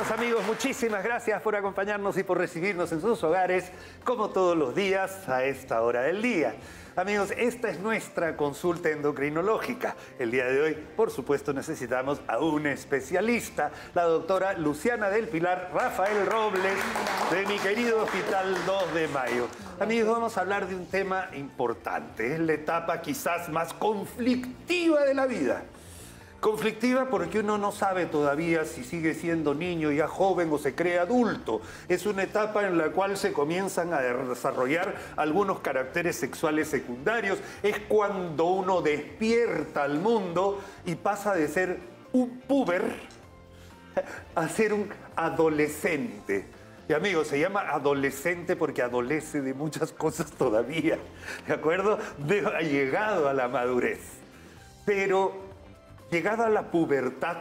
Queridos amigos, muchísimas gracias por acompañarnos y por recibirnos en sus hogares, como todos los días a esta hora del día. Amigos, esta es nuestra consulta endocrinológica. El día de hoy, por supuesto, necesitamos a un especialista, la doctora Luciana del Pilar Rafael Robles, de mi querido Hospital 2 de Mayo. Amigos, vamos a hablar de un tema importante. Es la etapa quizás más conflictiva de la vida. Conflictiva porque uno no sabe todavía si sigue siendo niño ya joven o se cree adulto. Es una etapa en la cual se comienzan a desarrollar algunos caracteres sexuales secundarios. Es cuando uno despierta al mundo y pasa de ser un puber a ser un adolescente. Y amigos, se llama adolescente porque adolece de muchas cosas todavía, ¿de acuerdo? Ha llegado a la madurez. Pero llegada a la pubertad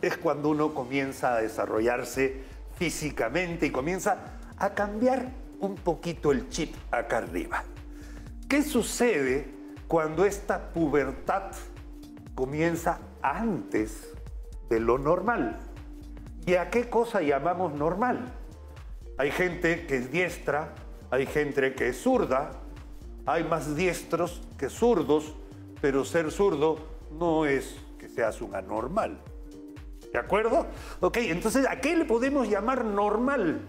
es cuando uno comienza a desarrollarse físicamente y comienza a cambiar un poquito el chip acá arriba. ¿Qué sucede cuando esta pubertad comienza antes de lo normal? ¿Y a qué cosa llamamos normal? Hay gente que es diestra, hay gente que es zurda, hay más diestros que zurdos, pero ser zurdo no es que seas un anormal. ¿De acuerdo? Ok, entonces, ¿a qué le podemos llamar normal?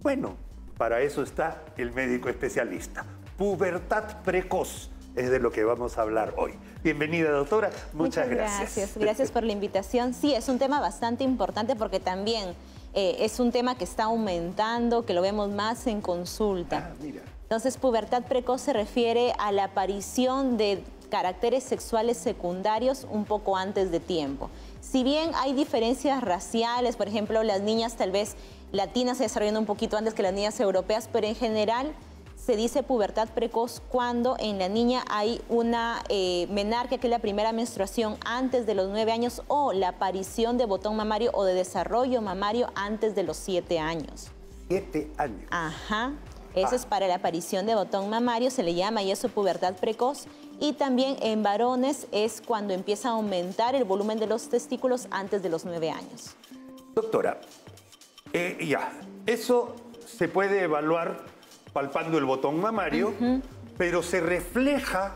Bueno, para eso está el médico especialista. Pubertad precoz es de lo que vamos a hablar hoy. Bienvenida, doctora. Muchas gracias. Gracias por la invitación. Sí, es un tema bastante importante porque también es un tema que está aumentando, que lo vemos más en consulta. Mira. Entonces, pubertad precoz se refiere a la aparición de caracteres sexuales secundarios un poco antes de tiempo. Si bien hay diferencias raciales, por ejemplo, las niñas tal vez latinas se desarrollan un poquito antes que las niñas europeas, pero en general se dice pubertad precoz cuando en la niña hay una menarquia, que es la primera menstruación antes de los 9 años, o la aparición de botón mamario o de desarrollo mamario antes de los 7 años. 7 años. Ajá. Eso es para la aparición de botón mamario, se le llama y eso pubertad precoz. Y también en varones es cuando empieza a aumentar el volumen de los testículos antes de los 9 años. Doctora, eso se puede evaluar palpando el botón mamario, pero ¿se refleja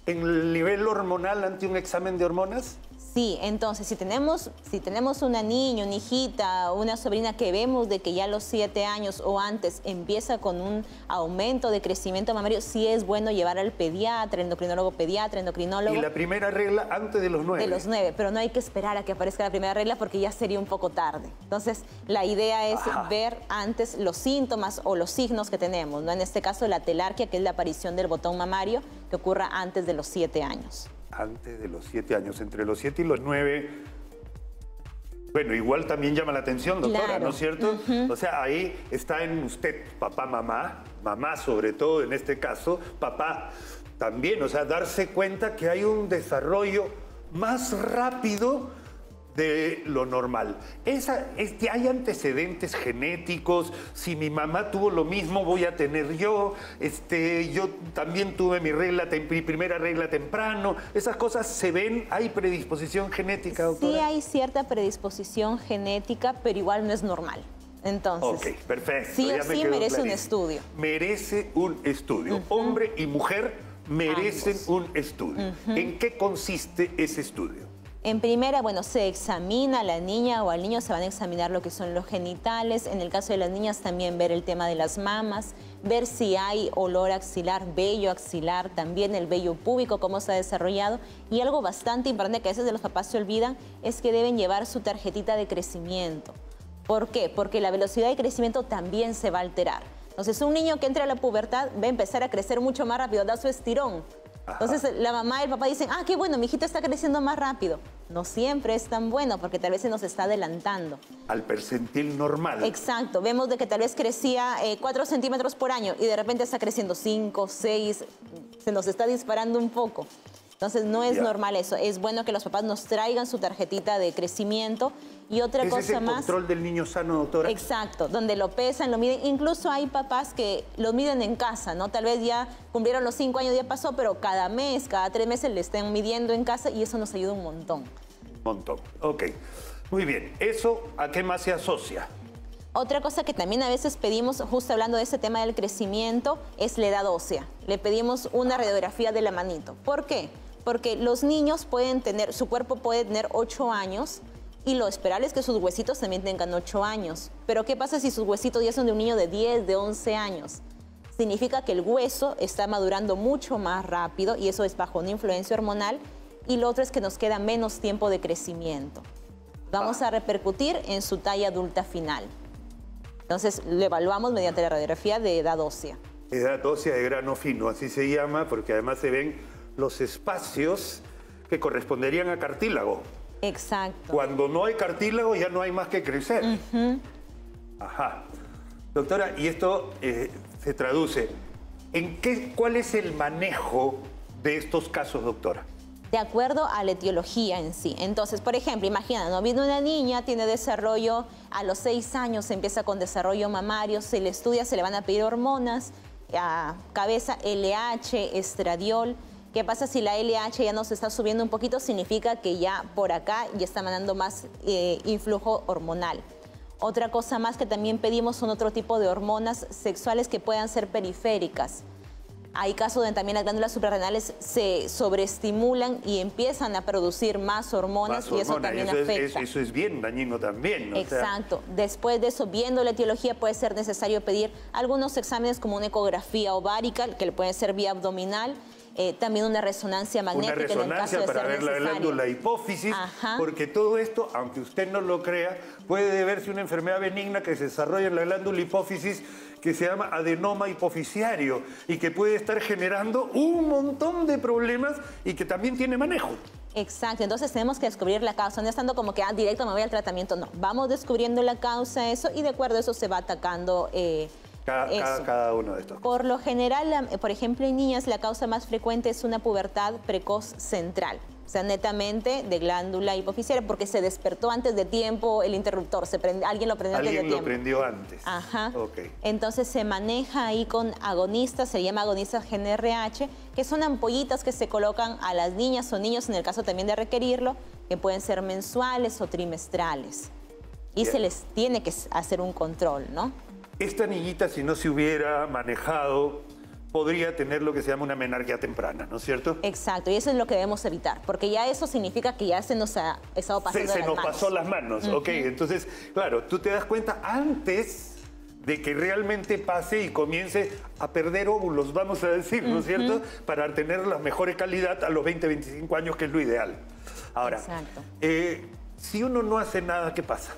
en el nivel hormonal ante un examen de hormonas? Sí, entonces si tenemos una niña, una hijita, una sobrina que vemos de que ya a los 7 años o antes empieza con un aumento de crecimiento mamario, sí es bueno llevar al pediatra, endocrinólogo pediatra, endocrinólogo. ¿Y la primera regla antes de los 9? De los 9, pero no hay que esperar a que aparezca la primera regla porque ya sería un poco tarde. Entonces, la idea es ver antes los síntomas o los signos que tenemos, ¿no? En este caso, la telarquia, que es la aparición del botón mamario, que ocurra antes de los 7 años. Antes de los 7 años, entre los 7 y los 9, bueno, igual también llama la atención, doctora, claro. ¿No es cierto? O sea, ahí está en usted, papá, mamá sobre todo en este caso, papá también, o sea, darse cuenta que hay un desarrollo más rápido de lo normal. Hay antecedentes genéticos. Si mi mamá tuvo lo mismo, voy a tener yo. Yo también tuve mi primera regla temprano. Esas cosas se ven. ¿Hay predisposición genética, doctora? Sí hay cierta predisposición genética, pero igual no es normal. Entonces, ok, perfecto. Sí o sí merece un estudio. Merece un estudio. Hombre y mujer merecen un estudio. ¿En qué consiste ese estudio? En primera, bueno, se examina a la niña o al niño, se van a examinar lo que son los genitales. En el caso de las niñas también ver el tema de las mamas, ver si hay olor axilar, vello axilar, también el vello púbico, cómo se ha desarrollado. Y algo bastante importante que a veces de los papás se olvidan es que deben llevar su tarjetita de crecimiento. ¿Por qué? Porque la velocidad de crecimiento también se va a alterar. Entonces, un niño que entre a la pubertad va a empezar a crecer mucho más rápido, da su estirón. Entonces la mamá y el papá dicen, qué bueno, mi hijito está creciendo más rápido. No siempre es tan bueno porque tal vez se nos está adelantando. Al percentil normal. Exacto, vemos de que tal vez crecía 4 centímetros por año y de repente está creciendo 5, 6, se nos está disparando un poco. Entonces no es normal eso, es bueno que los papás nos traigan su tarjetita de crecimiento. Y otra cosa ¿Es el más, control del niño sano, doctora? Exacto, donde lo pesan, lo miden. Incluso hay papás que lo miden en casa, ¿no? Tal vez ya cumplieron los 5 años, ya pasó, pero cada mes, cada 3 meses le estén midiendo en casa y eso nos ayuda un montón. montón. Ok. Muy bien, ¿eso a qué más se asocia? Otra cosa que también a veces pedimos, justo hablando de ese tema del crecimiento, es la edad ósea. Le pedimos una radiografía de la manito. ¿Por qué? Porque los niños pueden tener, su cuerpo puede tener 8 años y lo esperable es que sus huesitos también tengan 8 años. Pero ¿qué pasa si sus huesitos ya son de un niño de 10, de 11 años? Significa que el hueso está madurando mucho más rápido y eso es bajo una influencia hormonal. Y lo otro es que nos queda menos tiempo de crecimiento. Vamos a repercutir en su talla adulta final. Entonces, lo evaluamos mediante la radiografía de edad ósea. Edad ósea de grano fino, así se llama, porque además se ven los espacios que corresponderían a cartílago. Exacto. Cuando no hay cartílago ya no hay más que crecer. Ajá. Doctora, y esto se traduce, ¿cuál es el manejo de estos casos, doctora? De acuerdo a la etiología en sí. Entonces, por ejemplo, imagina, ¿no? Viene una niña, tiene desarrollo, a los 6 años empieza con desarrollo mamario, se le estudia, se le van a pedir hormonas, cabeza, LH, estradiol. ¿Qué pasa si la LH ya nos está subiendo un poquito? Significa que ya por acá ya está mandando más influjo hormonal. Otra cosa más que también pedimos son otro tipo de hormonas sexuales que puedan ser periféricas. Hay casos donde también las glándulas suprarrenales se sobreestimulan y empiezan a producir más hormonas y eso también afecta. Eso es bien dañino también, ¿no? Exacto. Después de eso, viendo la etiología, puede ser necesario pedir algunos exámenes como una ecografía ovárica, que le puede ser vía abdominal, también una resonancia magnética. Una resonancia en el caso de para ser ver necesario. la glándula hipófisis, porque todo esto, aunque usted no lo crea, puede deberse a una enfermedad benigna que se desarrolla en la glándula hipófisis que se llama adenoma hipofisiario y que puede estar generando un montón de problemas y que también tiene manejo. Exacto, entonces tenemos que descubrir la causa, no estando como que directo me voy al tratamiento, no. Vamos descubriendo la causa, eso, y de acuerdo a eso se va atacando cada uno de estos. Por lo general, por ejemplo, en niñas la causa más frecuente es una pubertad precoz central. O sea, netamente de glándula hipofisiaria, porque se despertó antes de tiempo el interruptor, alguien lo prendió antes de tiempo. Alguien lo prendió antes. Ajá. Okay. Entonces se maneja ahí con agonistas, se llama agonistas GnRH, que son ampollitas que se colocan a las niñas o niños, en el caso también de requerirlo, que pueden ser mensuales o trimestrales. Y se les tiene que hacer un control, ¿no? Esta niñita, si no se hubiera manejado, podría tener lo que se llama una menarquía temprana, ¿no es cierto? Exacto, y eso es lo que debemos evitar, porque ya eso significa que ya se nos ha estado pasando Se nos pasó las manos, ok. Entonces, claro, tú te das cuenta antes de que realmente pase y comience a perder óvulos, vamos a decir, ¿no es cierto? Para tener la mejor calidad a los 20, 25 años, que es lo ideal. Ahora, si uno no hace nada, ¿qué pasa?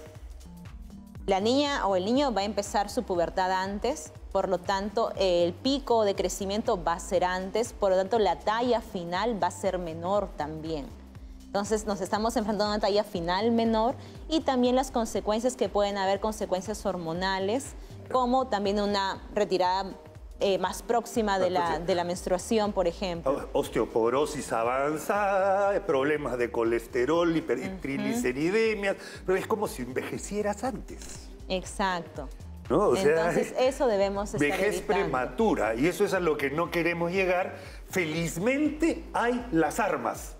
La niña o el niño va a empezar su pubertad antes, por lo tanto, el pico de crecimiento va a ser antes, por lo tanto, la talla final va a ser menor también. Entonces, nos estamos enfrentando a una talla final menor y también las consecuencias que pueden haber, consecuencias hormonales, como también una retirada más próxima de la menstruación, por ejemplo. Osteoporosis avanzada, problemas de colesterol, trigliceridemias, pero es como si envejecieras antes. Exacto. ¿No? O sea, entonces, eso debemos estar vejez evitando. prematura, y eso es a lo que no queremos llegar. Felizmente hay las armas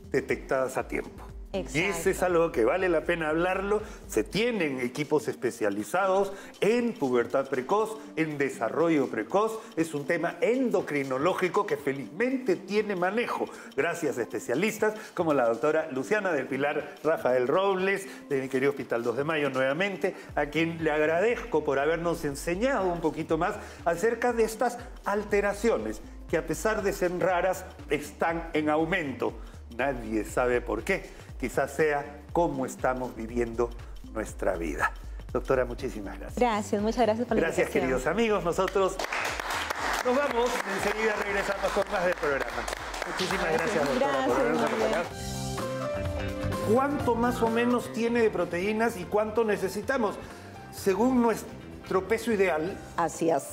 detectadas a tiempo. Exacto. Y eso es algo que vale la pena hablarlo. Se tienen equipos especializados en pubertad precoz, en desarrollo precoz. Es un tema endocrinológico que felizmente tiene manejo, gracias a especialistas como la doctora Luciana del Pilar Rafael Robles, de mi querido Hospital 2 de Mayo nuevamente, a quien le agradezco por habernos enseñado un poquito más acerca de estas alteraciones que, a pesar de ser raras, están en aumento. Nadie sabe por qué. Quizás sea cómo estamos viviendo nuestra vida. Doctora, muchísimas gracias. Gracias, muchas gracias por la invitación. Gracias, queridos amigos. Nosotros nos vamos. Enseguida regresamos con más del programa. Muchísimas gracias, doctora, por habernos acompañado. ¿Cuánto más o menos tiene de proteínas y cuánto necesitamos? Según nuestro peso ideal. Así es.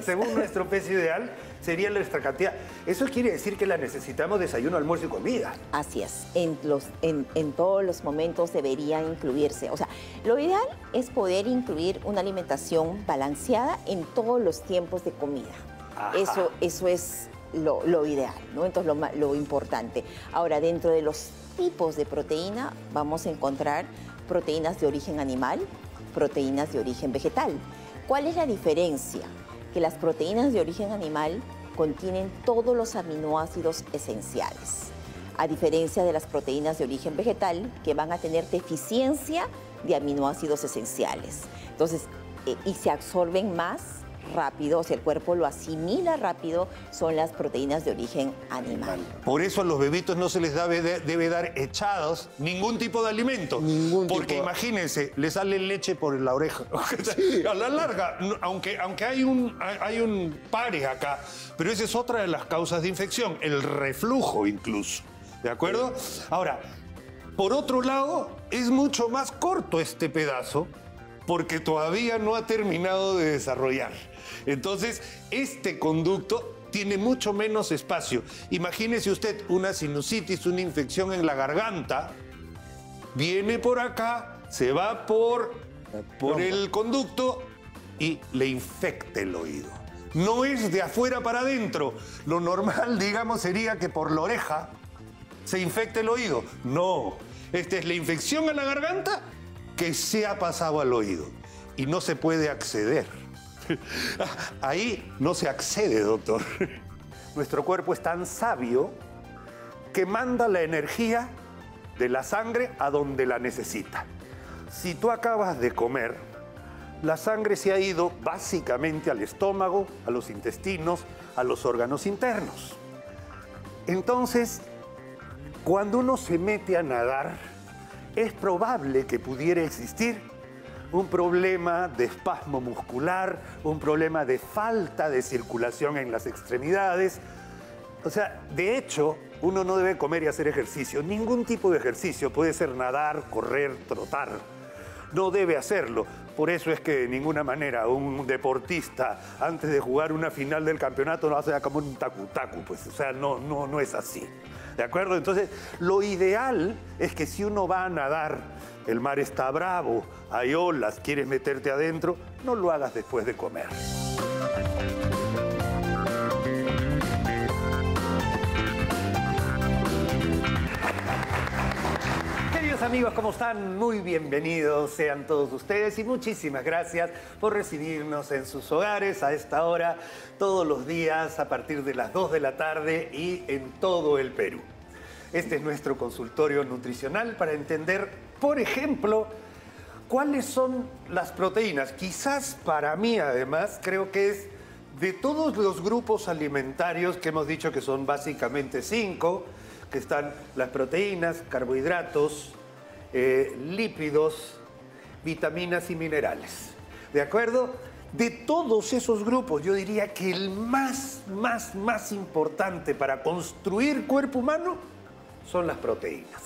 Según nuestro peso ideal, sería nuestra cantidad. Eso quiere decir que la necesitamos desayuno, almuerzo y comida. Así es. En todos los momentos debería incluirse. O sea, lo ideal es poder incluir una alimentación balanceada en todos los tiempos de comida. Eso es lo ideal, ¿no? Entonces, lo importante. Ahora, dentro de los tipos de proteína, vamos a encontrar proteínas de origen animal, proteínas de origen vegetal. ¿Cuál es la diferencia? Que las proteínas de origen animal contienen todos los aminoácidos esenciales, a diferencia de las proteínas de origen vegetal, que van a tener deficiencia de aminoácidos esenciales. Entonces, y se absorben más rápido, o sea, el cuerpo lo asimila rápido, son las proteínas de origen animal. Por eso a los bebitos no se les debe dar echados ningún tipo de alimento. Porque imagínense, le sale leche por la oreja. Sí. A la larga, aunque hay un pare acá, pero esa es otra de las causas de infección, el reflujo incluso. ¿De acuerdo? Ahora, por otro lado, es mucho más corto este pedazo porque todavía no ha terminado de desarrollar. Entonces, este conducto tiene mucho menos espacio. Imagínese usted una sinusitis, una infección en la garganta, viene por acá, se va por el conducto y le infecta el oído. No es de afuera para adentro. Lo normal, digamos, sería que por la oreja se infecte el oído. No, esta es la infección a la garganta que se ha pasado al oído y no se puede acceder. Ahí no se accede, doctor. Nuestro cuerpo es tan sabio que manda la energía de la sangre a donde la necesita. Si tú acabas de comer, la sangre se ha ido básicamente al estómago, a los intestinos, a los órganos internos. Entonces, cuando uno se mete a nadar, es probable que pudiera existir un problema de espasmo muscular, un problema de falta de circulación en las extremidades. O sea, de hecho, uno no debe comer y hacer ejercicio. Ningún tipo de ejercicio, puede ser nadar, correr, trotar. No debe hacerlo. Por eso es que de ninguna manera un deportista, antes de jugar una final del campeonato, no hace como un tacu-tacu, pues. O sea, no es así. ¿De acuerdo? Entonces, lo ideal es que si uno va a nadar, el mar está bravo, hay olas, quieres meterte adentro, no lo hagas después de comer. Queridos amigos, ¿cómo están? Muy bienvenidos sean todos ustedes y muchísimas gracias por recibirnos en sus hogares a esta hora, todos los días a partir de las 2 de la tarde y en todo el Perú. Este es nuestro consultorio nutricional para entender, por ejemplo, cuáles son las proteínas. Quizás para mí, además, creo que es de todos los grupos alimentarios que hemos dicho que son básicamente 5, que están las proteínas, carbohidratos, lípidos, vitaminas y minerales. ¿De acuerdo? De todos esos grupos, yo diría que el más importante para construir cuerpo humano son las proteínas.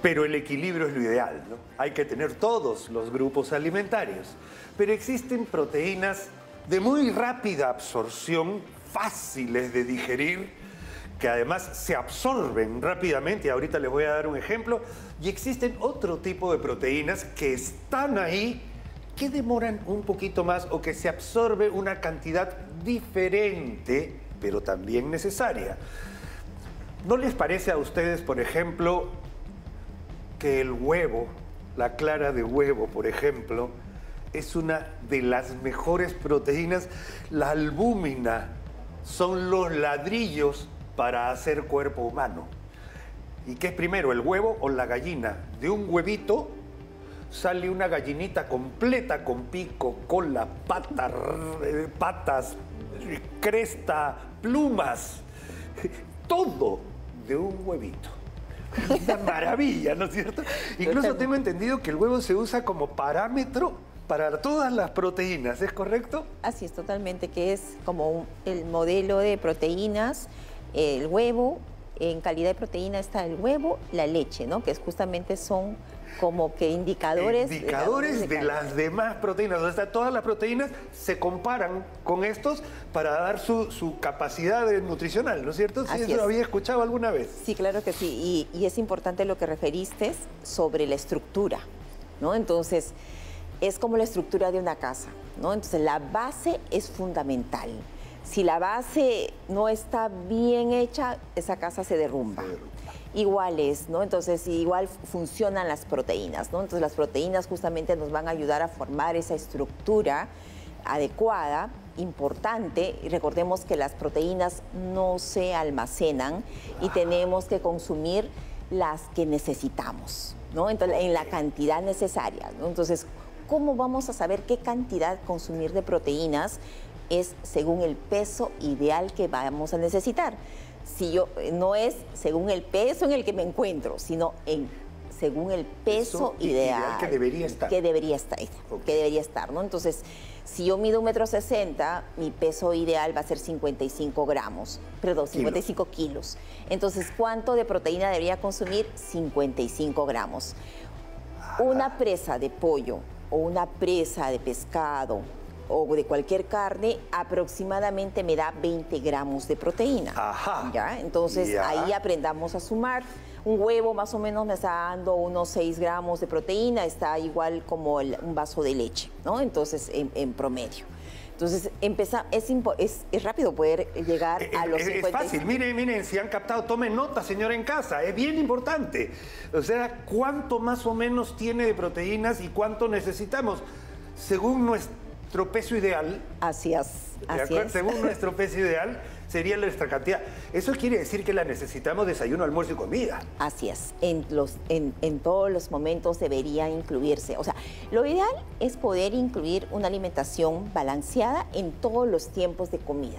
Pero el equilibrio es lo ideal, ¿no? Hay que tener todos los grupos alimentarios. Pero existen proteínas de muy rápida absorción, fáciles de digerir, que además se absorben rápidamente. Ahorita les voy a dar un ejemplo. Y existen otro tipo de proteínas que están ahí, que demoran un poquito más o que se absorbe una cantidad diferente, pero también necesaria. ¿No les parece a ustedes, por ejemplo, que el huevo, la clara de huevo, por ejemplo, es una de las mejores proteínas? La albúmina son los ladrillos para hacer cuerpo humano. ¿Y qué es primero, el huevo o la gallina? De un huevito sale una gallinita completa con pico, cola, patas, cresta, plumas, todo de un huevito. Una maravilla, ¿no es cierto? Incluso tengo entendido que el huevo se usa como parámetro para todas las proteínas, ¿es correcto? Así es, totalmente, que es como el modelo de proteínas, el huevo. En calidad de proteína está el huevo, la leche, ¿no? Que justamente son como que indicadores de las demás proteínas. O sea, todas las proteínas se comparan con estos para dar su capacidad nutricional, ¿no es cierto? ¿Sí, eso lo había escuchado alguna vez? Sí, claro que sí. Y es importante lo que referiste sobre la estructura, ¿no? Entonces, es como la estructura de una casa, ¿no? Entonces, la base es fundamental. Si la base no está bien hecha, esa casa se derrumba. iguales, ¿no? Entonces, igual funcionan las proteínas, ¿no? Entonces, las proteínas justamente nos van a ayudar a formar esa estructura adecuada, importante. Y recordemos que las proteínas no se almacenan y tenemos que consumir las que necesitamos, ¿no? Entonces, en la cantidad necesaria, ¿no? Entonces, ¿cómo vamos a saber qué cantidad consumir de proteínas? Es según el peso ideal que vamos a necesitar. Si yo, no es según el peso en el que me encuentro, sino según el peso ideal. Que debería estar. Que debería estar, Okay. que debería estar, ¿no? Entonces, si yo mido 1,60 m, mi peso ideal va a ser 55 gramos, perdón, 55 kilos. Entonces, ¿cuánto de proteína debería consumir? 55 gramos. Una presa de pollo o una presa de pescado o de cualquier carne, aproximadamente me da 20 gramos de proteína. Ajá. ¿Ya? Entonces, Ya. ahí aprendamos a sumar. Un huevo más o menos me está dando unos 6 gramos de proteína, está igual como un vaso de leche, ¿no? Entonces, en promedio. Entonces, es rápido poder llegar a los 50. Es fácil, miren, si han captado, tomen nota, señora en casa, es bien importante. O sea, ¿cuánto más o menos tiene de proteínas y cuánto necesitamos? Según nuestro peso ideal. Así es. Según nuestro peso ideal, sería nuestra cantidad. Eso quiere decir que la necesitamos desayuno, almuerzo y comida. Así es. En todos los momentos debería incluirse. O sea, lo ideal es poder incluir una alimentación balanceada en todos los tiempos de comida.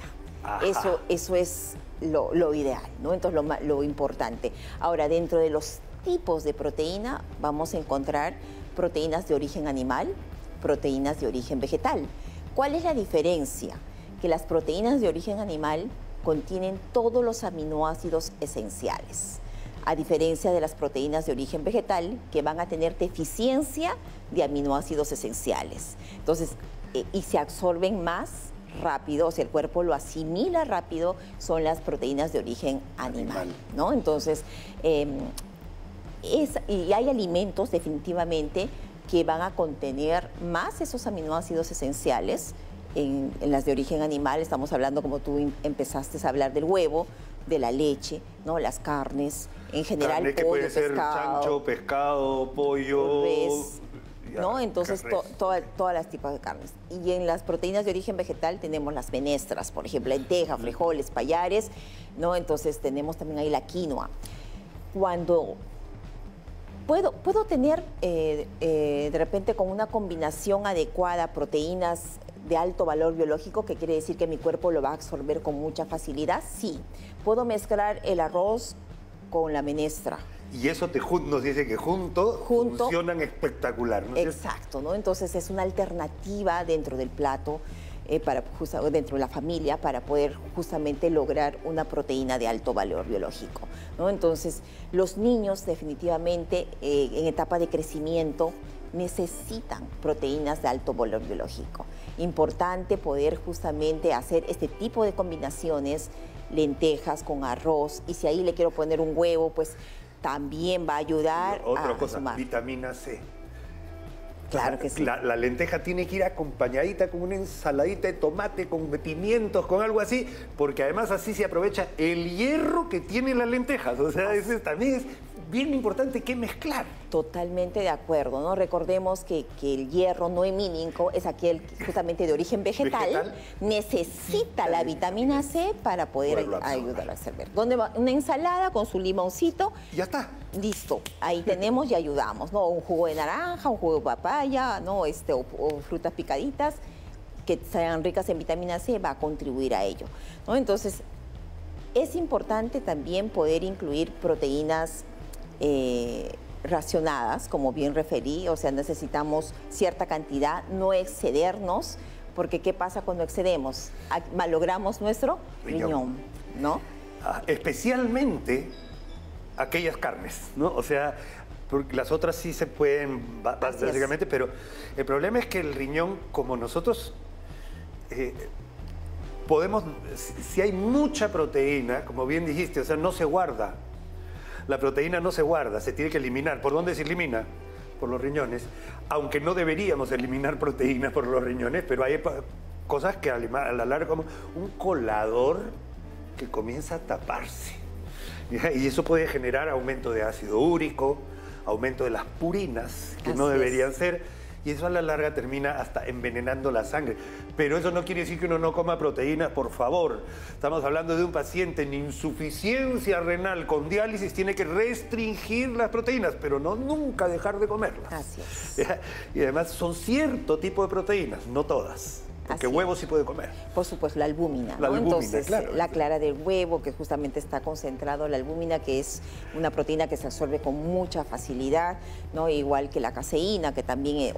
Eso es lo ideal, ¿no? Entonces, lo importante. Ahora, dentro de los tipos de proteína, vamos a encontrar proteínas de origen animal, proteínas de origen vegetal. ¿Cuál es la diferencia? Que las proteínas de origen animal contienen todos los aminoácidos esenciales, a diferencia de las proteínas de origen vegetal, que van a tener deficiencia de aminoácidos esenciales. Entonces, y se absorben más rápido, o sea, el cuerpo lo asimila rápido, son las proteínas de origen animal, ¿no? Entonces, y hay alimentos definitivamente que van a contener más esos aminoácidos esenciales. En las de origen animal estamos hablando, como tú empezaste a hablar, del huevo, de la leche, ¿no? Las carnes, en general Carne que pollo, puede ser pescado, chancho, pescado, pollo, res, ¿no? Entonces, res. todas las tipos de carnes. Y en las proteínas de origen vegetal tenemos las menestras, por ejemplo, lenteja, frijoles, pallares, ¿no? Entonces tenemos también ahí la quinoa. Cuando puedo tener de repente con una combinación adecuada proteínas de alto valor biológico, que quiere decir que mi cuerpo lo va a absorber con mucha facilidad, sí. Puedo mezclar el arroz con la menestra. Y eso nos dice que juntos funcionan espectacular, ¿no? Exacto, ¿no? Entonces es una alternativa dentro del plato, dentro de la familia, para poder justamente lograr una proteína de alto valor biológico, ¿no? Entonces, los niños definitivamente en etapa de crecimiento necesitan proteínas de alto valor biológico. Importante poder justamente hacer este tipo de combinaciones, lentejas con arroz, y si ahí le quiero poner un huevo, pues también va a ayudar a sumar. Vitamina C. Claro que sí. La lenteja tiene que ir acompañadita con una ensaladita de tomate, con pimientos, con algo así, porque además así se aprovecha el hierro que tienen las lentejas. O sea, también es bien importante que mezclar. Totalmente de acuerdo, ¿no? Recordemos que el hierro no hemínico es aquel justamente de origen vegetal. Necesita la vitamina C para poder ayudar a absorber. ¿Dónde va? Una ensalada con su limoncito. Ya está. Listo, ahí tenemos y ayudamos, ¿no? Un jugo de naranja, un jugo de papaya, ¿no? O frutas picaditas que sean ricas en vitamina C va a contribuir a ello, ¿no? Entonces, es importante también poder incluir proteínas racionadas, como bien referí, o sea, necesitamos cierta cantidad, no excedernos, porque ¿qué pasa cuando excedemos? Malogramos nuestro riñón, ¿no? Especialmente aquellas carnes, ¿no? O sea, porque las otras sí se pueden, básicamente, pero el problema es que el riñón, como nosotros podemos, si hay mucha proteína, como bien dijiste, o sea, no se guarda. La proteína no se guarda, se tiene que eliminar. ¿Por dónde se elimina? Por los riñones. Aunque no deberíamos eliminar proteínas por los riñones, pero hay cosas que a la larga, como un colador que comienza a taparse. Y eso puede generar aumento de ácido úrico, aumento de las purinas, que no deberían ser, y eso a la larga termina hasta envenenando la sangre. Pero eso no quiere decir que uno no coma proteínas, por favor. Estamos hablando de un paciente en insuficiencia renal con diálisis, tiene que restringir las proteínas, pero no nunca dejar de comerlas. Así es. Y además son cierto tipo de proteínas, no todas. Porque huevo sí puede comer. Por supuesto, la albúmina, La ¿no? albúmina, Entonces, claro. la clara del huevo, que justamente está concentrado la albúmina, que es una proteína que se absorbe con mucha facilidad, ¿no? Igual que la caseína, que también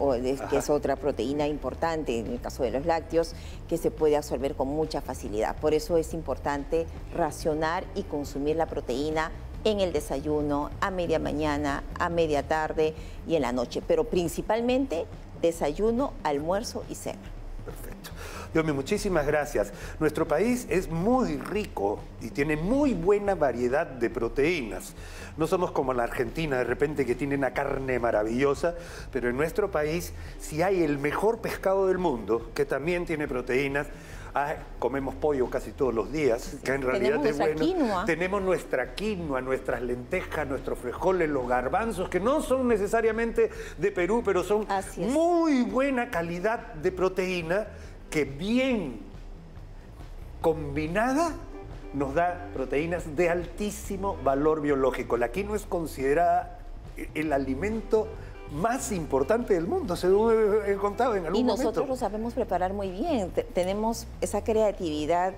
que es otra proteína importante en el caso de los lácteos, que se puede absorber con mucha facilidad. Por eso es importante racionar y consumir la proteína en el desayuno, a media mañana, a media tarde y en la noche. Pero principalmente desayuno, almuerzo y cena. Perfecto. Dios mío, muchísimas gracias. Nuestro país es muy rico y tiene muy buena variedad de proteínas. No somos como la Argentina, de repente, que tiene una carne maravillosa, pero en nuestro país sí hay el mejor pescado del mundo, que también tiene proteínas. Comemos pollo casi todos los días, que en realidad es bueno. Quinoa. Tenemos nuestra quinoa, nuestras lentejas, nuestros frijoles, los garbanzos, que no son necesariamente de Perú, pero son muy buena calidad de proteína, que bien combinada nos da proteínas de altísimo valor biológico. La quinoa es considerada el alimento más importante del mundo, según he contado en algún momento. Y nosotros lo sabemos preparar muy bien. Tenemos esa creatividad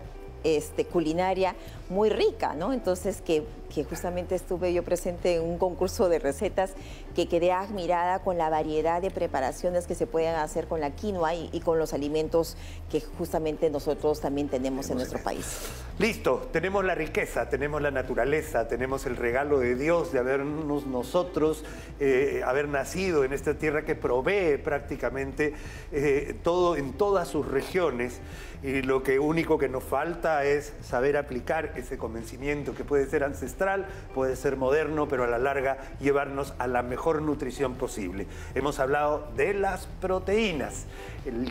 culinaria muy rica, ¿no? Entonces, que justamente estuve yo presente en un concurso de recetas que quedé admirada con la variedad de preparaciones que se pueden hacer con la quinoa y con los alimentos que justamente nosotros también tenemos en nuestro país. Listo, tenemos la riqueza, tenemos la naturaleza, tenemos el regalo de Dios de habernos nosotros, haber nacido en esta tierra que provee prácticamente todo en todas sus regiones. Y lo único que nos falta es saber aplicar ese convencimiento que puede ser ancestral, puede ser moderno, pero a la larga llevarnos a la mejor nutrición posible. Hemos hablado de las proteínas,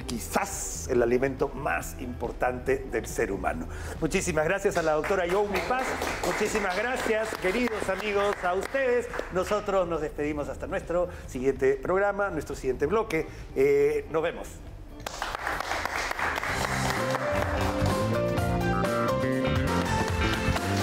quizás el alimento más importante del ser humano. Muchísimas gracias a la doctora Youmi Paz, muchísimas gracias, queridos amigos, a ustedes. Nosotros nos despedimos hasta nuestro siguiente programa, nuestro siguiente bloque. Nos vemos.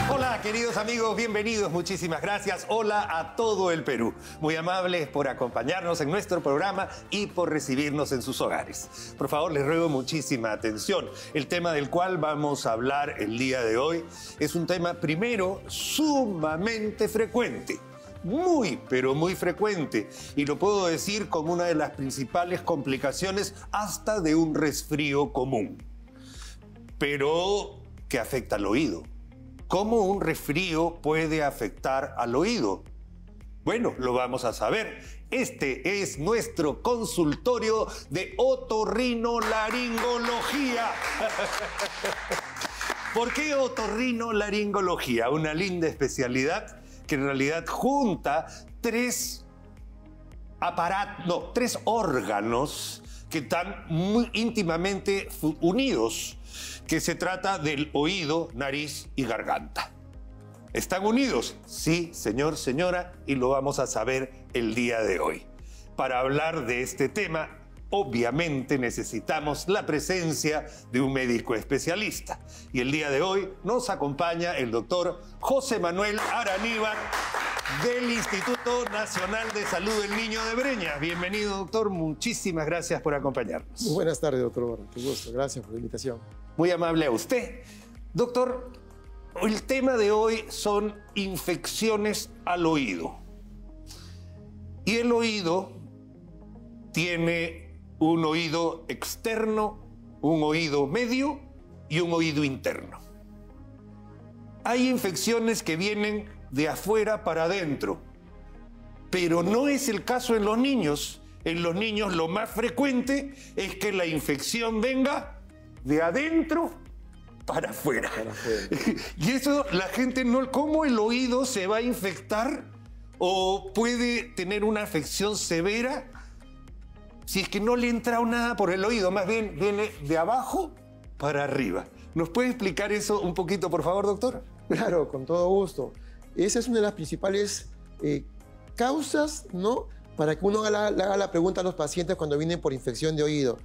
Hola, queridos amigos, bienvenidos, muchísimas gracias. Hola a todo el Perú. Muy amables por acompañarnos en nuestro programa y por recibirnos en sus hogares. Por favor, les ruego muchísima atención. El tema del cual vamos a hablar el día de hoy es un tema, primero, sumamente frecuente. Muy, pero muy frecuente. Y lo puedo decir como una de las principales complicaciones hasta de un resfrío común. Pero que afecta al oído. ¿Cómo un resfrío puede afectar al oído? Bueno, lo vamos a saber. Este es nuestro consultorio de otorrinolaringología. ¿Por qué otorrinolaringología? Una linda especialidad que en realidad junta tres órganos que están muy íntimamente unidos, que se trata del oído, nariz y garganta. ¿Están unidos? Sí, señor, señora, y lo vamos a saber el día de hoy. Para hablar de este tema, obviamente necesitamos la presencia de un médico especialista. Y el día de hoy nos acompaña el doctor José Manuel Araníbar, del Instituto Nacional de Salud del Niño de Breña. Bienvenido, doctor. Muchísimas gracias por acompañarnos. Muy buenas tardes, doctor. Qué gusto. Gracias por la invitación. Muy amable a usted. Doctor, el tema de hoy son infecciones al oído. Y el oído tiene un oído externo, un oído medio y un oído interno. Hay infecciones que vienen de afuera para adentro, pero no es el caso en los niños. En los niños lo más frecuente es que la infección venga de adentro para afuera. Y eso la gente no... ¿Cómo el oído se va a infectar o puede tener una afección severa si es que no le entra nada por el oído? Más bien viene de abajo para arriba. ¿Nos puede explicar eso un poquito, por favor, doctor? Claro, con todo gusto. esa es una de las principales causas, ¿no? Para que uno le haga la pregunta a los pacientes cuando vienen por infección de oído.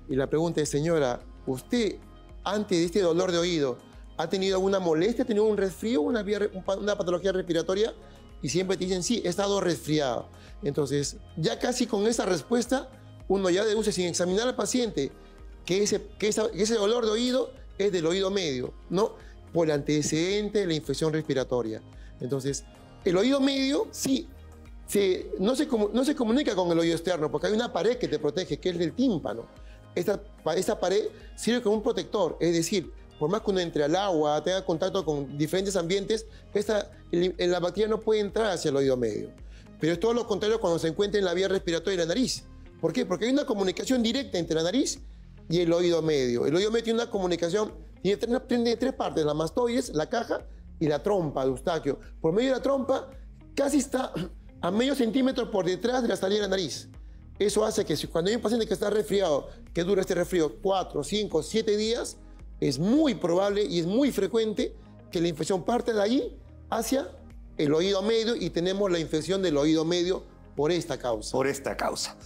Y la pregunta es, señora, ¿usted antes de este dolor de oído ha tenido alguna molestia, ha tenido un resfrío, una patología respiratoria? Y siempre te dicen, sí, he estado resfriado. Entonces, ya casi con esa respuesta, uno ya deduce sin examinar al paciente que ese dolor de oído es del oído medio, ¿no? Por el antecedente de la infección respiratoria. Entonces, el oído medio, sí, no se comunica con el oído externo porque hay una pared que te protege, que es el tímpano. Esta pared sirve como un protector, es decir, por más que uno entre al agua, tenga contacto con diferentes ambientes, la bacteria no puede entrar hacia el oído medio. Pero es todo lo contrario cuando se encuentra en la vía respiratoria de la nariz. ¿Por qué? Porque hay una comunicación directa entre la nariz y el oído medio. El oído medio tiene una comunicación, tiene tres partes, la mastoides, la caja y la trompa de Eustaquio. Por medio de la trompa, casi está a medio centímetro por detrás de la salida de la nariz. Eso hace que cuando hay un paciente que está resfriado, que dura este resfrío 4, 5, 7 días, es muy probable y es muy frecuente que la infección parte de allí hacia el oído medio y tenemos la infección del oído medio por esta causa. Por esta causa.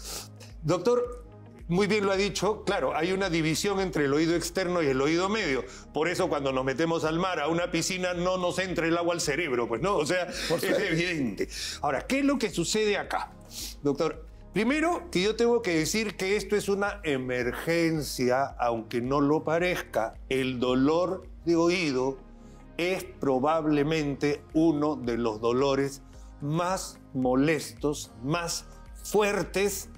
Doctor, muy bien lo ha dicho, claro, hay una división entre el oído externo y el oído medio. Por eso cuando nos metemos al mar, a una piscina, no nos entra el agua al cerebro, pues no, o sea, es evidente. Ahora, ¿qué es lo que sucede acá? Doctor, primero que yo tengo que decir que esto es una emergencia, aunque no lo parezca. El dolor de oído es probablemente uno de los dolores más molestos, más fuertes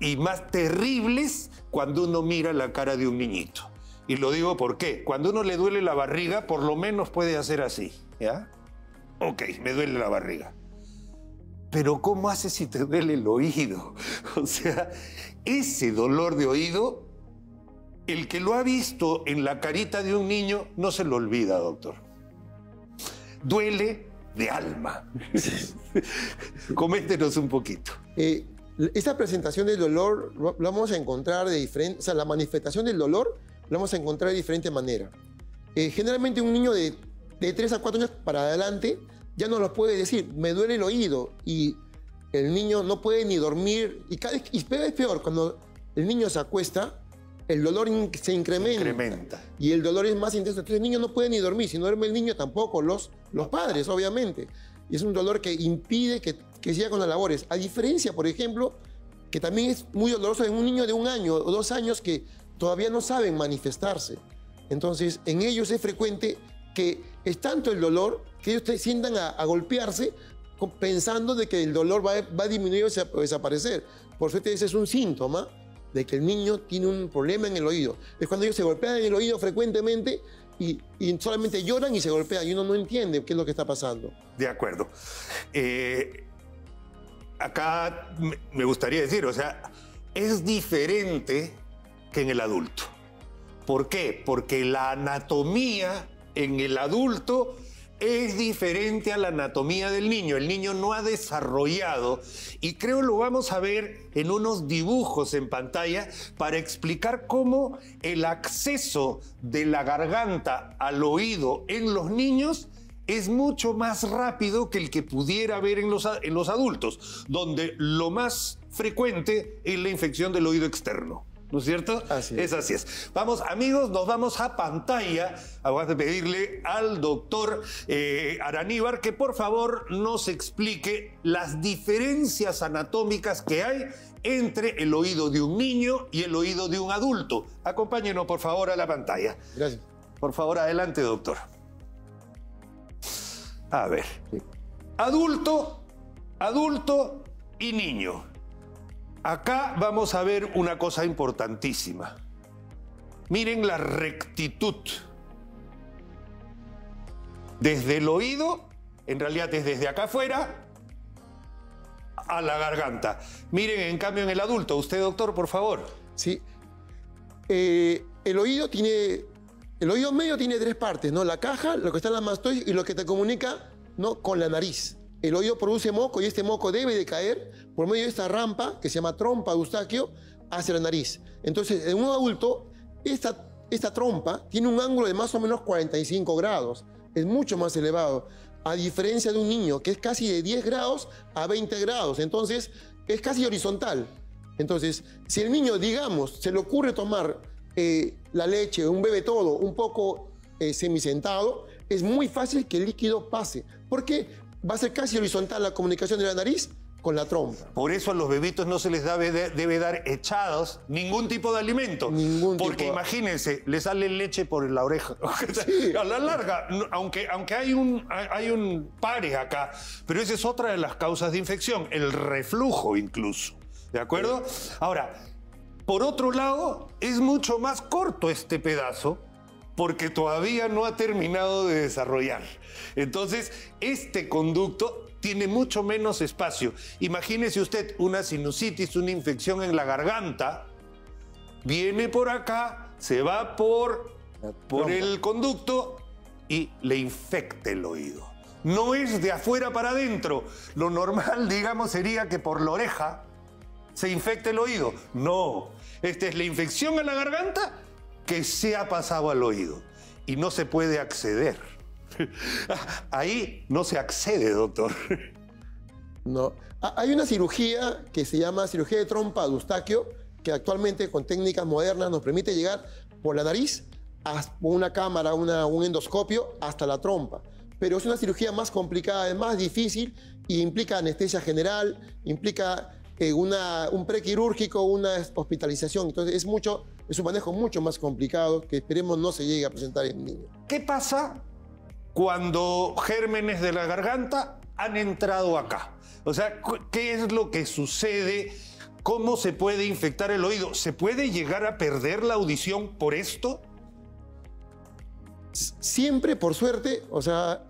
y más terribles cuando uno mira la cara de un niñito. Y lo digo porque cuando uno le duele la barriga, por lo menos puede hacer así, ¿ya? Ok, me duele la barriga. Pero ¿cómo haces si te duele el oído? O sea, ese dolor de oído, el que lo ha visto en la carita de un niño, no se lo olvida, doctor. Duele de alma. Coméntenos un poquito. Esta presentación del dolor lo vamos a encontrar de diferente, o sea, la manifestación del dolor lo vamos a encontrar de diferente manera. Generalmente un niño de 3 a 4 años para adelante ya no lo puede decir, me duele el oído, y el niño no puede ni dormir, y es peor, cuando el niño se acuesta, el dolor se incrementa. Y el dolor es más intenso, entonces el niño no puede ni dormir, si no duerme el niño tampoco, los padres, obviamente. Y es un dolor que impide que siga con las labores. A diferencia, por ejemplo, que también es muy doloroso en un niño de 1 año o 2 años que todavía no saben manifestarse. Entonces, en ellos es frecuente que es tanto el dolor que ellos sientan a golpearse pensando de que el dolor va a disminuir o desaparecer. Por suerte, ese es un síntoma de que el niño tiene un problema en el oído. Es cuando ellos se golpean en el oído frecuentemente y solamente lloran y se golpean y uno no entiende qué es lo que está pasando. De acuerdo. Acá me gustaría decir, o sea, es diferente que en el adulto. ¿Por qué? Porque la anatomía en el adulto es diferente a la anatomía del niño. El niño no ha desarrollado, y creo lo vamos a ver en unos dibujos en pantalla para explicar cómo el acceso de la garganta al oído en los niños es mucho más rápido que el que pudiera haber en los adultos, donde lo más frecuente es la infección del oído externo. ¿No es cierto? Así es. Así es. Vamos, amigos, nos vamos a pantalla. Vamos a pedirle al doctor Araníbar que por favor nos explique las diferencias anatómicas que hay entre el oído de un niño y el oído de un adulto. Acompáñenos, por favor, a la pantalla. Gracias. Por favor, adelante, doctor. A ver. Adulto y niño. Acá vamos a ver una cosa importantísima. Miren la rectitud. Desde el oído, en realidad es desde acá afuera, a la garganta. Miren, en cambio, en el adulto. Usted, doctor, por favor. Sí. El oído medio tiene 3 partes, ¿no? La caja, lo que está en la mastoides y lo que te comunica, ¿no?, con la nariz. El oído produce moco y este moco debe de caer por medio de esta rampa que se llama trompa de Eustaquio hacia la nariz. Entonces, en un adulto, esta trompa tiene un ángulo de más o menos 45 grados. Es mucho más elevado. a diferencia de un niño que es casi de 10 grados a 20 grados. Entonces, es casi horizontal. Entonces, si el niño, digamos, se le ocurre tomar la leche, un bebe todo, un poco semisentado, es muy fácil que el líquido pase, porque va a ser casi horizontal la comunicación de la nariz con la trompa. Por eso a los bebitos no se les debe dar echados ningún tipo de alimento. Porque imagínense, le sale leche por la oreja. Sí. A la larga, aunque hay un pare acá, pero esa es otra de las causas de infección, el reflujo incluso. ¿De acuerdo? Sí. Ahora, por otro lado, es mucho más corto este pedazo porque todavía no ha terminado de desarrollar. Entonces, este conducto tiene mucho menos espacio. Imagínese usted una sinusitis, una infección en la garganta, viene por acá, se va por el conducto y le infecta el oído. No es de afuera para adentro. Lo normal, digamos, sería que por la oreja se infecte el oído. No, esta es la infección a la garganta que se ha pasado al oído y no se puede acceder. Ahí no se accede, doctor. No. Hay una cirugía que se llama cirugía de trompa de Eustaquio, que actualmente con técnicas modernas nos permite llegar por la nariz, con una cámara, un endoscopio, hasta la trompa. Pero es una cirugía más complicada, es más difícil y implica anestesia general, implica un prequirúrgico, una hospitalización. Entonces es un manejo mucho más complicado que esperemos no se llegue a presentar en el niño. ¿Qué pasa cuando gérmenes de la garganta han entrado acá? O sea, ¿qué es lo que sucede? ¿Cómo se puede infectar el oído? ¿Se puede llegar a perder la audición por esto? Siempre, por suerte, o sea,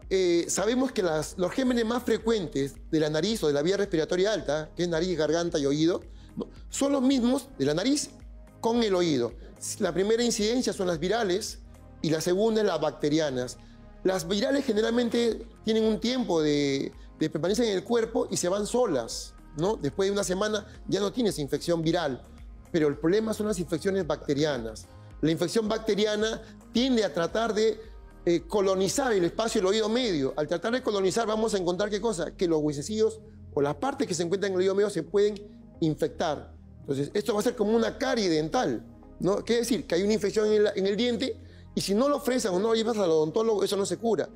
sabemos que los gérmenes más frecuentes de la nariz o de la vía respiratoria alta, que es nariz, garganta y oído, ¿no?, son los mismos de la nariz con el oído. La primera incidencia son las virales y la segunda es las bacterianas. Las virales generalmente tienen un tiempo de permanencia en el cuerpo y se van solas, ¿no? Después de una semana ya no tienes infección viral, pero el problema son las infecciones bacterianas. La infección bacteriana tiende a tratar de colonizar el espacio del oído medio. Al tratar de colonizar vamos a encontrar ¿qué cosa? Que los huesecillos o las partes que se encuentran en el oído medio se pueden infectar. Entonces esto va a ser como una carie dental, ¿no? Quiere decir que hay una infección en el diente y si no lo fresan o no lo llevas al odontólogo, eso no se cura.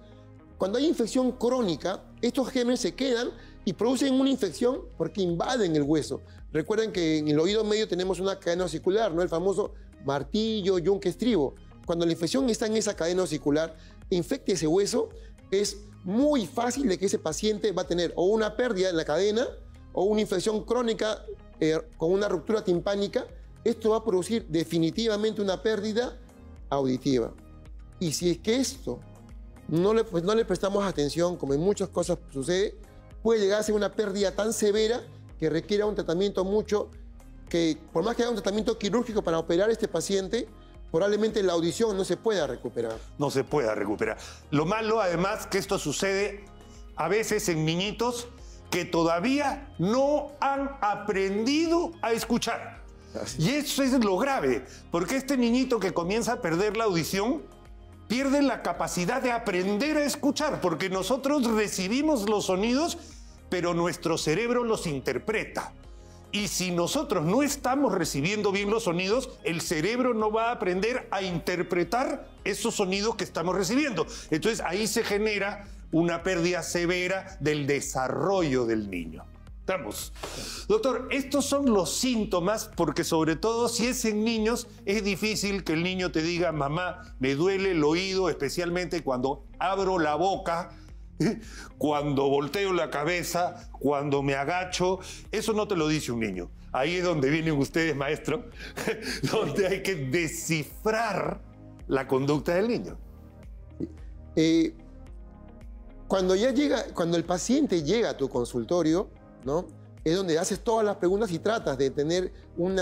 Cuando hay infección crónica, estos gérmenes se quedan y producen una infección porque invaden el hueso. Recuerden que en el oído medio tenemos una cadena osicular, ¿no? El famoso martillo, yunque, estribo. Cuando la infección está en esa cadena osicular, infecta ese hueso, es muy fácil de que ese paciente va a tener o una pérdida en la cadena o una infección crónica con una ruptura timpánica. Esto va a producir definitivamente una pérdida auditiva. Y si es que esto no le prestamos atención, como en muchas cosas sucede, puede llegar a ser una pérdida tan severa que requiera un tratamiento que por más que haya un tratamiento quirúrgico para operar a este paciente, probablemente la audición no se pueda recuperar. No se pueda recuperar. Lo malo, además, que esto sucede a veces en niñitos que todavía no han aprendido a escuchar. Y eso es lo grave, porque este niñito que comienza a perder la audición pierde la capacidad de aprender a escuchar, porque nosotros recibimos los sonidos, pero nuestro cerebro los interpreta. Y si nosotros no estamos recibiendo bien los sonidos, el cerebro no va a aprender a interpretar esos sonidos que estamos recibiendo. Entonces ahí se genera una pérdida severa del desarrollo del niño. ¿Estamos? Doctor, estos son los síntomas, porque sobre todo si es en niños, es difícil que el niño te diga, mamá, me duele el oído, especialmente cuando abro la boca, cuando volteo la cabeza, cuando me agacho. Eso no te lo dice un niño. Ahí es donde vienen ustedes, maestro, donde hay que descifrar la conducta del niño. Cuando el paciente llega a tu consultorio, ¿no?, es donde haces todas las preguntas y tratas de tener un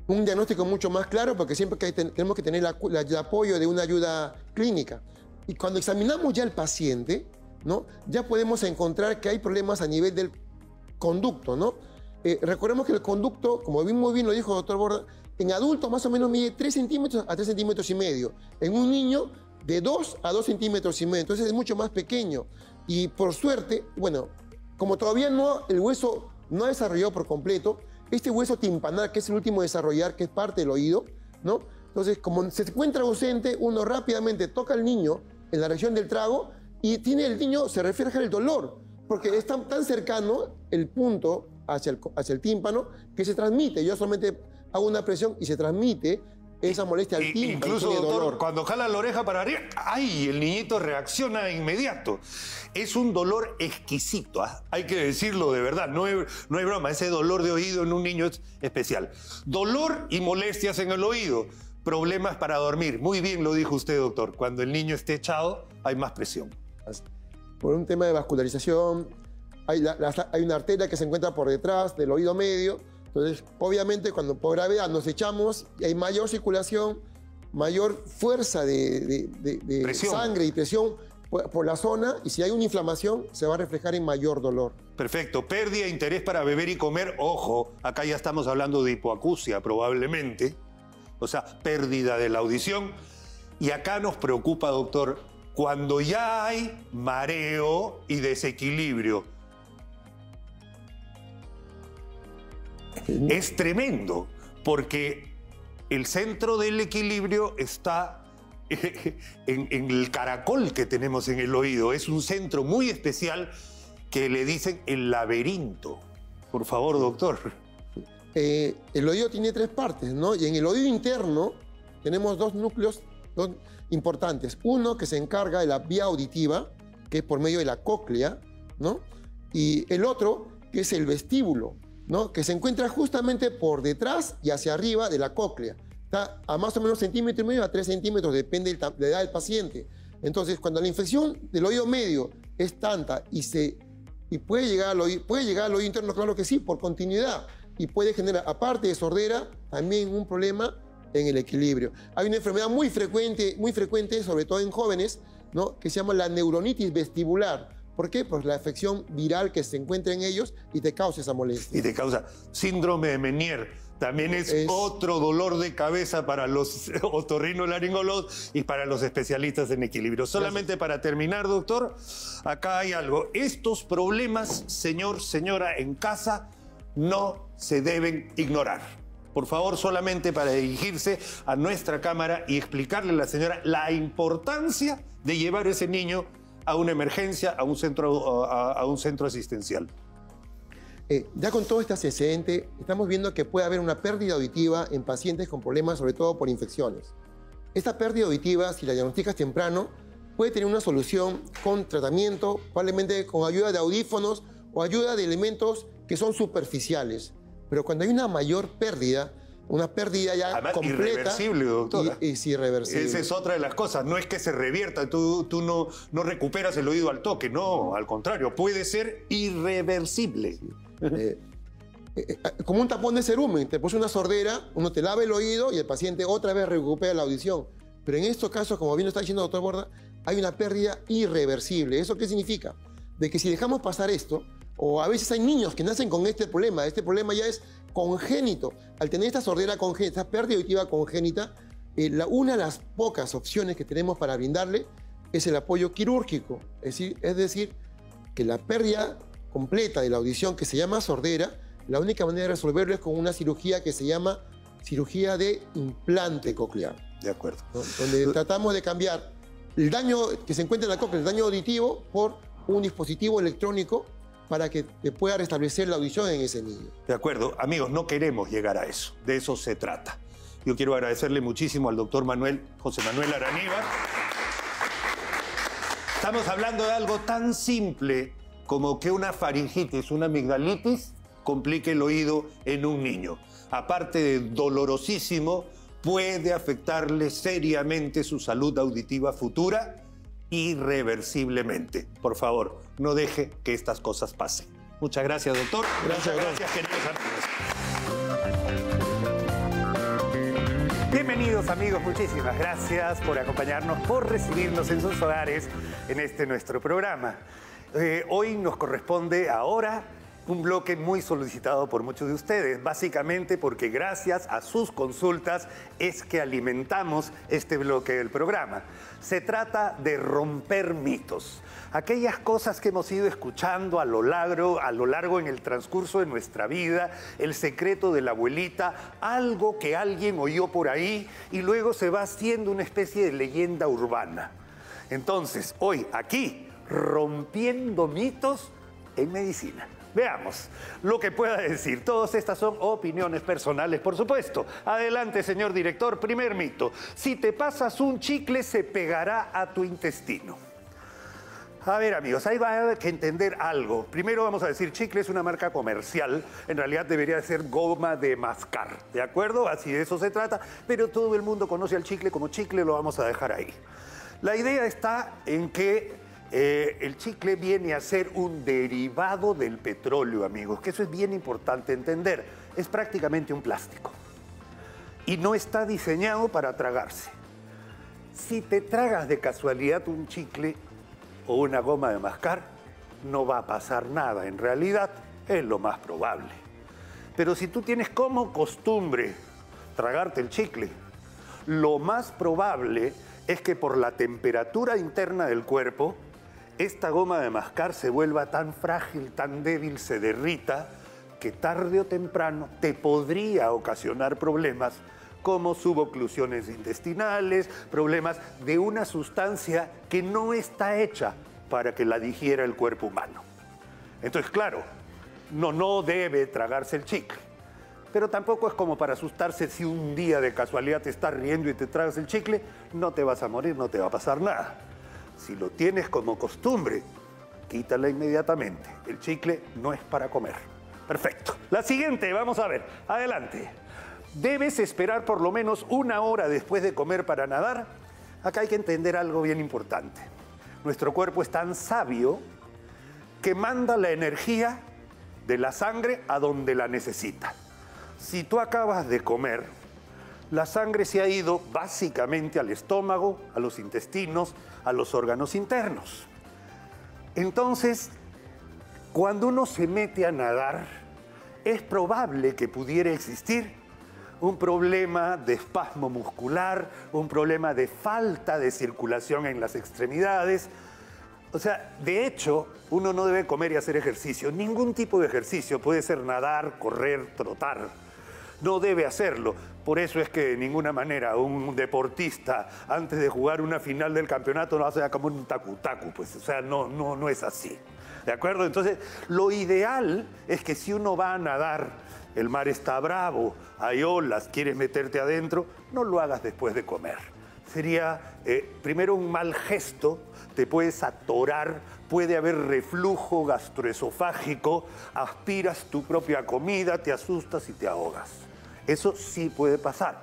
diagnóstico mucho más claro, porque siempre tenemos que tener el apoyo de una ayuda clínica. Y cuando examinamos ya al paciente, ¿no?, ya podemos encontrar que hay problemas a nivel del conducto, ¿no? Recordemos que el conducto, como muy bien lo dijo el doctor Borda, en adultos más o menos mide 3 centímetros a 3 centímetros y medio. En un niño de 2 a 2,5 centímetros, entonces es mucho más pequeño. Y por suerte, bueno, como todavía el hueso no ha desarrollado por completo, este hueso timpanal, que es el último a desarrollar, que es parte del oído, ¿no? Entonces, como se encuentra ausente, uno rápidamente toca al niño en la región del trago y el niño se refleja el dolor, porque es tan cercano el punto hacia el tímpano que se transmite. Yo solamente hago una presión y se transmite esa molestia al tímpano. Incluso, doctor, cuando jala la oreja para arriba, ¡ay! El niñito reacciona inmediato. Es un dolor exquisito, ¿eh? Hay que decirlo de verdad, no hay broma. Ese dolor de oído en un niño es especial. Dolor y molestias en el oído, problemas para dormir. Muy bien lo dijo usted, doctor. Cuando el niño esté echado, hay más presión. Por un tema de vascularización, hay una arteria que se encuentra por detrás del oído medio. Entonces, obviamente, cuando por gravedad nos echamos, hay mayor circulación, mayor fuerza de sangre y presión por la zona, y si hay una inflamación, se va a reflejar en mayor dolor. Perfecto. Pérdida de interés para beber y comer. Ojo, acá ya estamos hablando de hipoacusia, probablemente. O sea, pérdida de la audición. Y acá nos preocupa, doctor, cuando ya hay mareo y desequilibrio. Es tremendo, porque el centro del equilibrio está en el caracol que tenemos en el oído. Es un centro muy especial que le dicen el laberinto. Por favor, doctor. El oído tiene 3 partes, ¿no? Y en el oído interno tenemos 2 núcleos importantes. Uno que se encarga de la vía auditiva, que es por medio de la cóclea, ¿no? Y el otro que es el vestíbulo, ¿no? Que se encuentra justamente por detrás y hacia arriba de la cóclea. Está a más o menos 1,5 centímetros a 3 centímetros, depende de la edad del paciente. Entonces, cuando la infección del oído medio es tanta y puede llegar al oído interno, claro que sí, por continuidad, y puede generar, aparte de sordera, también un problema en el equilibrio. Hay una enfermedad muy frecuente, sobre todo en jóvenes, ¿no? Que se llama la neuronitis vestibular. ¿Por qué? Pues la afección viral que se encuentra en ellos y te causa esa molestia. Y te causa síndrome de Meniere. También es otro dolor de cabeza para los otorrinolaringólogos y para los especialistas en equilibrio. Solamente para terminar, doctor, acá hay algo. Estos problemas, señor, señora, en casa, no se deben ignorar. Por favor, solamente para dirigirse a nuestra cámara y explicarle a la señora la importancia de llevar a ese niño a una emergencia, a un centro asistencial. Ya con todo este antecedente, estamos viendo que puede haber una pérdida auditiva en pacientes con problemas, sobre todo por infecciones. Esta pérdida auditiva, si la diagnosticas temprano, puede tener una solución con tratamiento, probablemente con ayuda de audífonos o ayuda de elementos que son superficiales. Pero cuando hay una mayor pérdida, una pérdida ya además, completa. Irreversible, doctora. Es irreversible. Esa es otra de las cosas. No es que se revierta, tú no recuperas el oído al toque. No, al contrario, puede ser irreversible. Como un tapón de cerumen. Te puse una sordera, uno te lava el oído y el paciente otra vez recupera la audición. Pero en estos casos, como bien lo está diciendo el doctor Borda, hay una pérdida irreversible. ¿Eso qué significa? De que si dejamos pasar esto, o a veces hay niños que nacen con este problema ya es congénito. Al tener esta sordera congénita, esta pérdida auditiva congénita, una de las pocas opciones que tenemos para brindarle es el apoyo quirúrgico. Es decir, que la pérdida completa de la audición, que se llama sordera, la única manera de resolverlo es con una cirugía que se llama cirugía de implante coclear. De acuerdo. ¿No? Donde tratamos de cambiar el daño que se encuentra en la cóclea, el daño auditivo, por un dispositivo electrónico para que te pueda restablecer la audición en ese niño. De acuerdo. Amigos, no queremos llegar a eso. De eso se trata. Yo quiero agradecerle muchísimo al doctor José Manuel Araníbar. Estamos hablando de algo tan simple como que una faringitis, una amigdalitis, complique el oído en un niño. Aparte de dolorosísimo, puede afectarle seriamente su salud auditiva futura irreversiblemente. Por favor, no deje que estas cosas pasen. Muchas gracias, doctor. Gracias, queridos amigos. Bienvenidos, amigos. Muchísimas gracias por acompañarnos, por recibirnos en sus hogares en este nuestro programa. Hoy nos corresponde ahora Un bloque muy solicitado por muchos de ustedes, básicamente porque gracias a sus consultas es que alimentamos este bloque del programa. Se trata de romper mitos. Aquellas cosas que hemos ido escuchando a lo largo en el transcurso de nuestra vida, el secreto de la abuelita, algo que alguien oyó por ahí y luego se va haciendo una especie de leyenda urbana. Entonces, hoy aquí, rompiendo mitos en medicina. Veamos lo que pueda decir. Todas estas son opiniones personales, por supuesto. Adelante, señor director. Primer mito. Si te pasas un chicle, se pegará a tu intestino. A ver, amigos, ahí va a haber que entender algo. Primero vamos a decir, chicle es una marca comercial. En realidad debería ser goma de mascar, ¿de acuerdo? Así de eso se trata. Pero todo el mundo conoce al chicle como chicle, lo vamos a dejar ahí. La idea está en que el chicle viene a ser un derivado del petróleo, amigos, que eso es bien importante entender. Es prácticamente un plástico y no está diseñado para tragarse. Si te tragas de casualidad un chicle o una goma de mascar, no va a pasar nada. En realidad, es lo más probable. Pero si tú tienes como costumbre tragarte el chicle, lo más probable es que por la temperatura interna del cuerpo, esta goma de mascar se vuelva tan frágil, tan débil, se derrita, que tarde o temprano te podría ocasionar problemas como suboclusiones intestinales, problemas de una sustancia que no está hecha para que la digiera el cuerpo humano. Entonces, claro, no debe tragarse el chicle. Pero tampoco es como para asustarse si un día de casualidad te estás riendo y te tragas el chicle, no te vas a morir, no te va a pasar nada. Si lo tienes como costumbre, quítala inmediatamente. El chicle no es para comer. Perfecto. La siguiente, vamos a ver. Adelante. ¿Debes esperar por lo menos 1 hora después de comer para nadar? Acá hay que entender algo bien importante. Nuestro cuerpo es tan sabio que manda la energía de la sangre a donde la necesita. Si tú acabas de comer, la sangre se ha ido básicamente al estómago, a los intestinos, a los órganos internos. Entonces, cuando uno se mete a nadar, es probable que pudiera existir un problema de espasmo muscular, un problema de falta de circulación en las extremidades. O sea, de hecho, uno no debe comer y hacer ejercicio. Ningún tipo de ejercicio, puede ser nadar, correr, trotar. No debe hacerlo. Por eso es que de ninguna manera un deportista antes de jugar una final del campeonato no hace como un tacu-tacu, pues, o sea, no es así. ¿De acuerdo? Entonces, lo ideal es que si uno va a nadar, el mar está bravo, hay olas, quieres meterte adentro, no lo hagas después de comer. Sería primero un mal gesto, te puedes atorar, puede haber reflujo gastroesofágico, aspiras tu propia comida, te asustas y te ahogas. Eso sí puede pasar.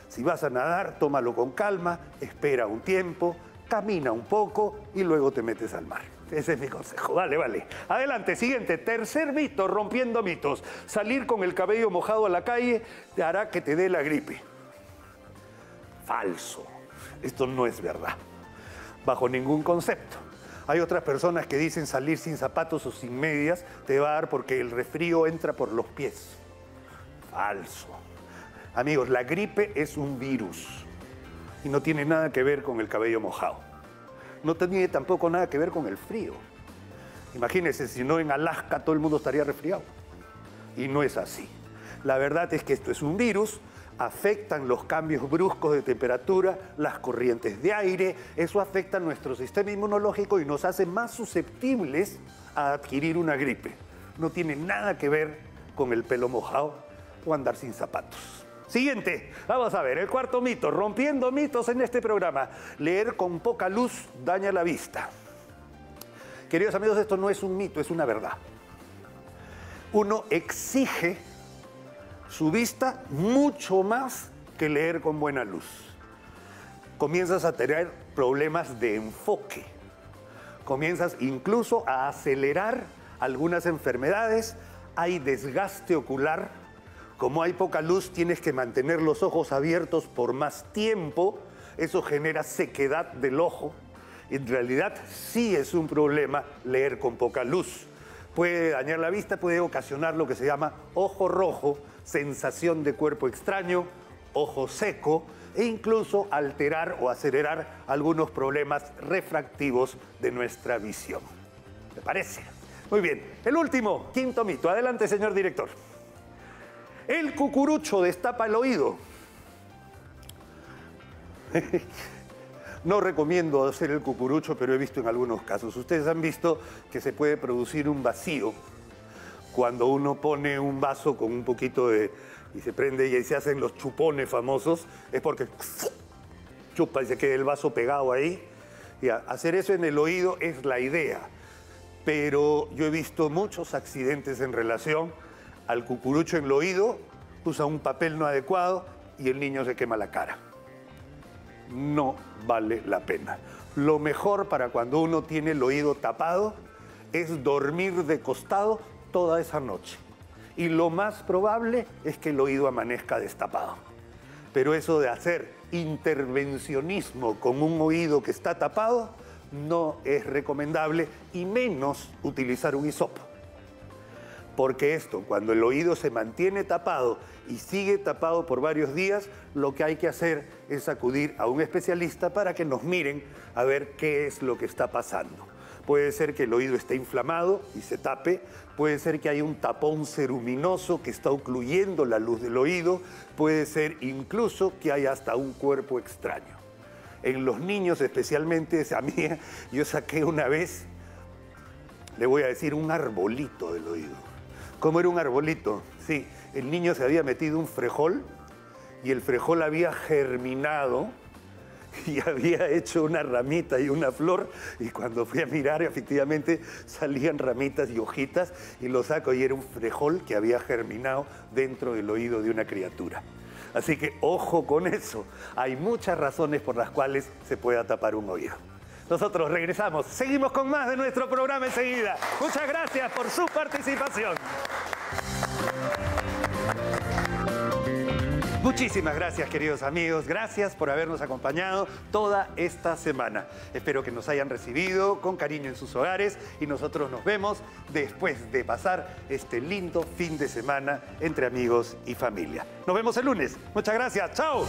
Si vas a nadar, tómalo con calma, espera un tiempo, camina un poco y luego te metes al mar. Ese es mi consejo. Vale. Adelante, siguiente. Tercer mito, rompiendo mitos. Salir con el cabello mojado a la calle te hará que te dé la gripe. Falso. Esto no es verdad. Bajo ningún concepto. Hay otras personas que dicen salir sin zapatos o sin medias te va a dar porque el resfrío entra por los pies. Falso. Amigos, la gripe es un virus y no tiene nada que ver con el cabello mojado. No tiene tampoco nada que ver con el frío. Imagínense, si no en Alaska todo el mundo estaría resfriado. Y no es así. La verdad es que esto es un virus, afectan los cambios bruscos de temperatura, las corrientes de aire, eso afecta a nuestro sistema inmunológico y nos hace más susceptibles a adquirir una gripe. No tiene nada que ver con el pelo mojado o andar sin zapatos. Siguiente, vamos a ver, el cuarto mito, rompiendo mitos en este programa. Leer con poca luz daña la vista. Queridos amigos, esto no es un mito, es una verdad. Uno exige su vista mucho más que leer con buena luz. Comienzas a tener problemas de enfoque. Comienzas incluso a acelerar algunas enfermedades. Hay desgaste ocular. Como hay poca luz, tienes que mantener los ojos abiertos por más tiempo. Eso genera sequedad del ojo. En realidad sí es un problema leer con poca luz. Puede dañar la vista, puede ocasionar lo que se llama ojo rojo, sensación de cuerpo extraño, ojo seco e incluso alterar o acelerar algunos problemas refractivos de nuestra visión. ¿Me parece? Muy bien. El último, quinto mito. Adelante, señor director. El cucurucho destapa el oído. No recomiendo hacer el cucurucho, pero he visto en algunos casos. Ustedes han visto que se puede producir un vacío cuando uno pone un vaso con un poquito de... y se prende y ahí se hacen los chupones famosos. Es porque chupa y se queda el vaso pegado ahí. Y hacer eso en el oído es la idea. Pero yo he visto muchos accidentes en relación al cucurucho en el oído, usa un papel no adecuado y el niño se quema la cara. No vale la pena. Lo mejor para cuando uno tiene el oído tapado es dormir de costado toda esa noche. Y lo más probable es que el oído amanezca destapado. Pero eso de hacer intervencionismo con un oído que está tapado no es recomendable, y menos utilizar un hisopo. Porque esto, cuando el oído se mantiene tapado y sigue tapado por varios días, lo que hay que hacer es acudir a un especialista para que nos miren a ver qué es lo que está pasando. Puede ser que el oído esté inflamado y se tape, puede ser que haya un tapón ceruminoso que está ocluyendo la luz del oído, puede ser incluso que haya hasta un cuerpo extraño. En los niños especialmente, a mí, yo saqué una vez, le voy a decir, un arbolito del oído. ¿Cómo era un arbolito? Sí, el niño se había metido un frejol y el frejol había germinado y había hecho una ramita y una flor, y cuando fui a mirar efectivamente salían ramitas y hojitas, y lo saco y era un frejol que había germinado dentro del oído de una criatura. Así que ojo con eso, hay muchas razones por las cuales se pueda tapar un oído. Nosotros regresamos, seguimos con más de nuestro programa enseguida. Muchas gracias por su participación. Muchísimas gracias, queridos amigos. Gracias por habernos acompañado toda esta semana. Espero que nos hayan recibido con cariño en sus hogares y nosotros nos vemos después de pasar este lindo fin de semana entre amigos y familia. Nos vemos el lunes. Muchas gracias. ¡Chao!